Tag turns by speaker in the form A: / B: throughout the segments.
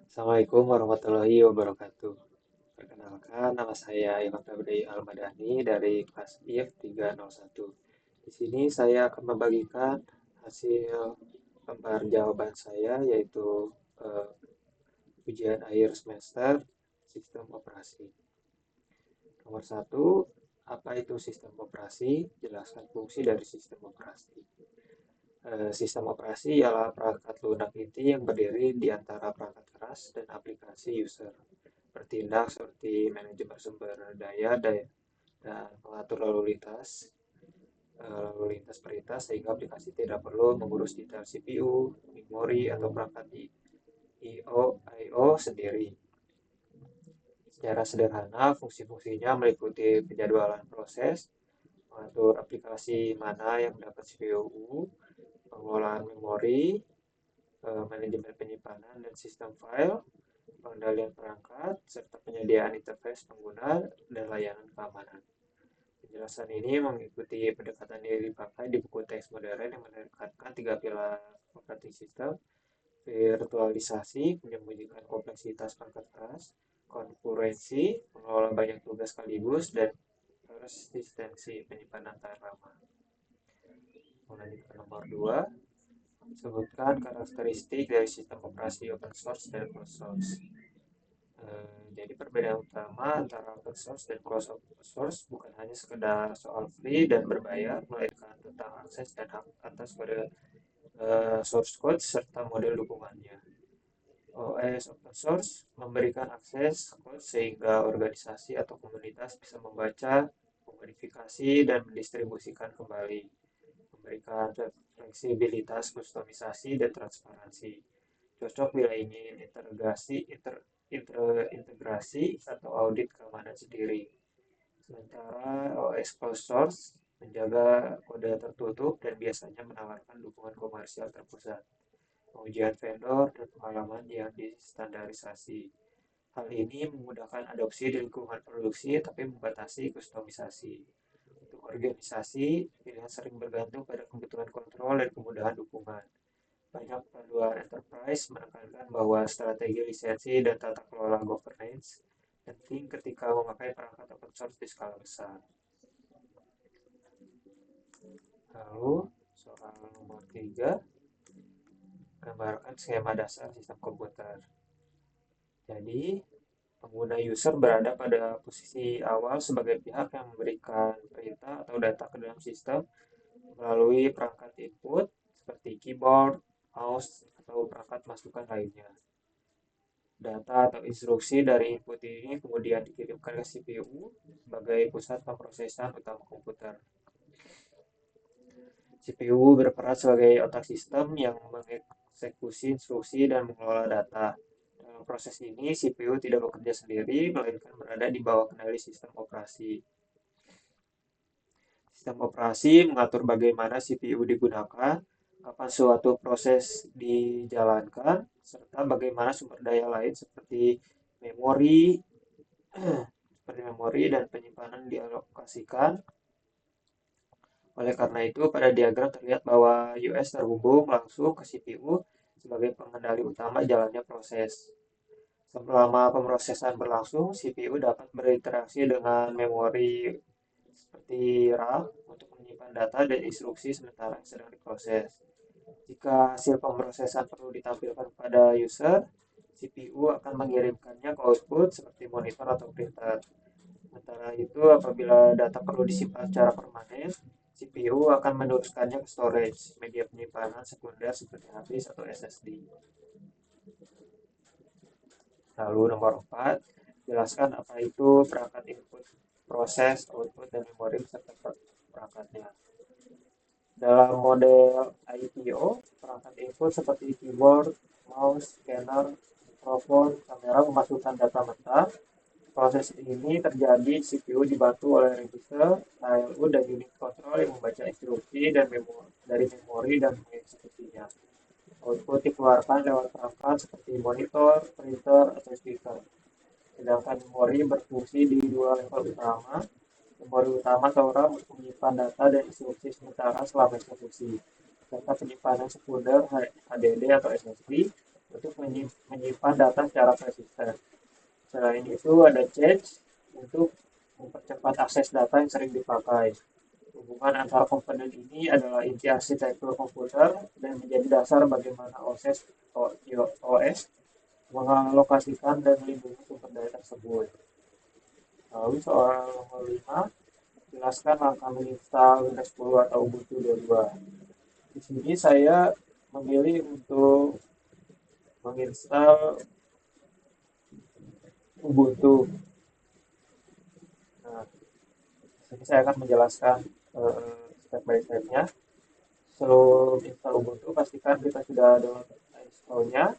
A: Assalamualaikum warahmatullahi wabarakatuh. Perkenalkan, nama saya Ilham Febri Almadani dari kelas IF 301. Di sini saya akan membagikan hasil lembar jawaban saya, yaitu eh, ujian akhir semester sistem operasi. Nomor satu, apa itu sistem operasi? Jelaskan fungsi dari sistem operasi. Sistem operasi ialah perangkat lunak inti yang berdiri di antara perangkat keras dan aplikasi user. Bertindak seperti manajemen sumber daya, dan mengatur lalu lintas perintah sehingga aplikasi tidak perlu mengurus detail CPU, memori, atau perangkat I/O sendiri. Secara sederhana, fungsi-fungsinya meliputi penjadwalan proses, mengatur aplikasi mana yang mendapat CPU, pengelolaan memori, manajemen penyimpanan dan sistem file, pengendalian perangkat, serta penyediaan interface pengguna dan layanan keamanan. Penjelasan ini mengikuti pendekatan yang dipakai di buku teks modern yang menekankan tiga pilar operating system: virtualisasi, menyembunyikan kompleksitas perangkat keras; konkurensi, mengelola banyak tugas sekaligus; dan persistensi, penyimpanan tahan lama. Lanjut ke nomor 2. Sebutkan karakteristik dari sistem operasi open source dan closed source. Jadi perbedaan utama antara open source dan closed source bukan hanya sekedar soal free dan berbayar, melainkan tentang akses dan hak atas pada source code serta model dukungannya. OS open source memberikan akses code sehingga organisasi atau komunitas bisa membaca, memodifikasi, dan mendistribusikan kembali, memberikan fleksibilitas, kustomisasi, dan transparansi. Cocok bila ingin integrasi atau audit keamanan sendiri. Sementara OS closed source menjaga kode tertutup dan biasanya menawarkan dukungan komersial terpusat, pengujian vendor, dan pengalaman yang distandarisasi. Hal ini memudahkan adopsi di lingkungan produksi tapi membatasi kustomisasi. Untuk organisasi, pilihan sering bergantung pada kebutuhan kontrol dan kemudahan dukungan. Banyak panduan enterprise menekankan bahwa strategi lisensi dan tata kelola governance penting ketika memakai perangkat open source di skala besar. Lalu, soal nomor 3, gambarkan skema dasar sistem komputer. Jadi, pengguna user berada pada posisi awal sebagai pihak yang memberikan perintah atau data ke dalam sistem melalui perangkat input seperti keyboard, mouse, atau perangkat masukan lainnya. Data atau instruksi dari input ini kemudian dikirimkan ke CPU sebagai pusat pemrosesan utama komputer. CPU berperan sebagai otak sistem yang mengeksekusi instruksi dan mengelola data. Dalam proses ini, CPU tidak bekerja sendiri, melainkan berada di bawah kendali sistem operasi. Sistem operasi mengatur bagaimana CPU digunakan, kapan suatu proses dijalankan, serta bagaimana sumber daya lain seperti memori, dan penyimpanan dialokasikan. Oleh karena itu, pada diagram terlihat bahwa US terhubung langsung ke CPU sebagai pengendali utama jalannya proses. Selama pemrosesan berlangsung, CPU dapat berinteraksi dengan memori seperti RAM untuk menyimpan data dan instruksi sementara yang sedang diproses. Jika hasil pemrosesan perlu ditampilkan pada user, CPU akan mengirimkannya ke output seperti monitor atau printer. Sementara itu, apabila data perlu disimpan secara permanen, CPU akan meneruskannya ke storage, media penyimpanan sekunder seperti hard disk atau SSD. Lalu nomor 4, jelaskan apa itu perangkat input, proses, output, dan memori serta perangkatnya. Dalam model IPO, perangkat input seperti keyboard, mouse, scanner, mikrofon, kamera memasukkan data mentah. Proses ini terjadi CPU dibantu oleh register, ALU, dan unit kontrol yang membaca instruksi dari memori dan mengeksekusinya. Output dikeluarkan lewat perangkat seperti monitor, printer, atau speaker. Sedangkan memori berfungsi di dua level utama. Memori utama atau RAM untuk menyimpan data dan instruksi sementara selama eksekusi, serta penyimpanan sekunder HDD atau SSD untuk menyimpan data secara persisten. Selain itu ada cache untuk mempercepat akses data yang sering dipakai. Hubungan antara komponen ini adalah inti arsitektur komputer dan menjadi dasar bagaimana OS mengalokasikan dan melindungi sumber daya tersebut. Lalu soal nomor 5, jelaskan langkah menginstal Windows 10 atau Ubuntu 22. Di sini saya memilih untuk menginstal Ubuntu. Nah, di sini saya akan menjelaskan step by step-nya. Sebelum install Ubuntu, pastikan kita sudah download install-nya.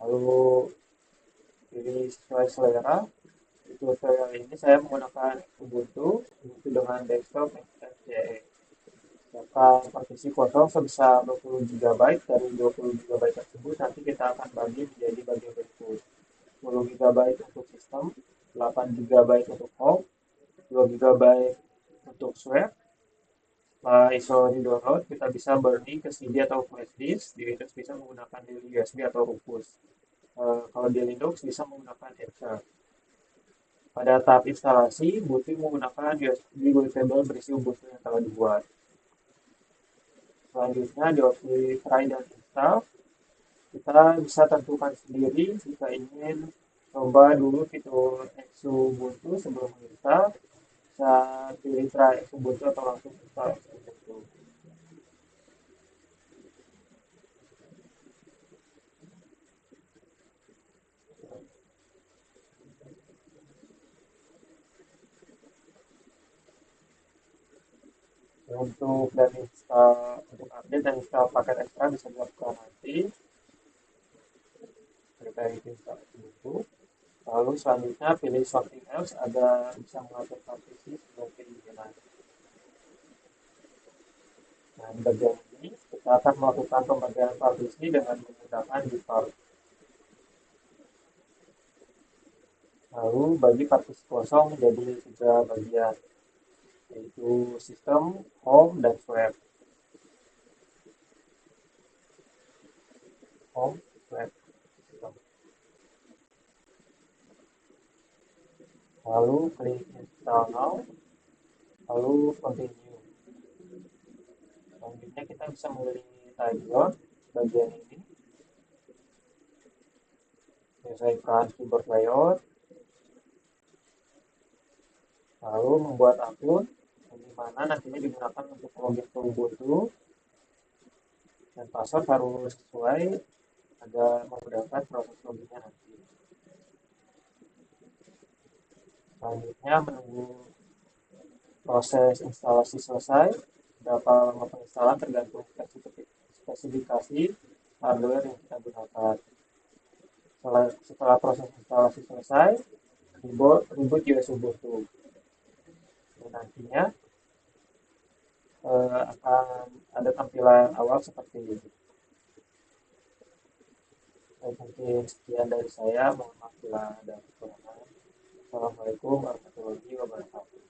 A: Lalu pilih sesuai selera. Di tutorial ini saya menggunakan Ubuntu dengan desktop XFCE. Siapkan partisi kosong sebesar 20 GB. Dari 20 GB tersebut nanti kita akan bagi menjadi bagian berikut: 10 GB untuk sistem, 8 GB untuk home, 2 GB untuk swap. Setelah ISO di download, kita bisa burning ke CD atau flash disk. Di Windows bisa menggunakan USB atau Rufus. Kalau di Linux bisa menggunakan Etcher. Pada tahap instalasi, Ubuntu menggunakan USB bootable berisi Ubuntu yang telah dibuat. Selanjutnya di opsi try dan install, kita bisa tentukan sendiri jika ingin coba dulu fitur Ubuntu sebelum menginstal. Bisa pilih try Ubuntu atau langsung install Ubuntu. Untuk update dan install paket ekstra bisa dilakukan nanti. Kita install Ubuntu. Lalu selanjutnya pilih something else agar bisa mengatur partisi sesuai keinginan. Nah, di bagian ini kita akan melakukan pembagian partisi dengan menggunakan default. Lalu bagi partisi kosong menjadi 3 bagian, yaitu sistem, home, dan swap. Home, swap, sistem. Lalu klik install now, lalu continue. Selanjutnya kita bisa memilih timeline bagian ini, menyesuaikan keyboard layout, lalu membuat akun yang dimana nantinya digunakan untuk login ke Ubuntu, dan password harus sesuai agar memudahkan proses loginnya nanti. Selanjutnya menunggu proses instalasi selesai. Berapa lama penginstalan tergantung spesifikasi hardware yang kita gunakan. Setelah proses instalasi selesai, reboot US Ubuntu. Dan nantinya akan ada tampilan awal seperti ini. Mungkin sekian dari saya. Mohon maaf bila ada kekurangan. Assalamualaikum warahmatullahi wabarakatuh.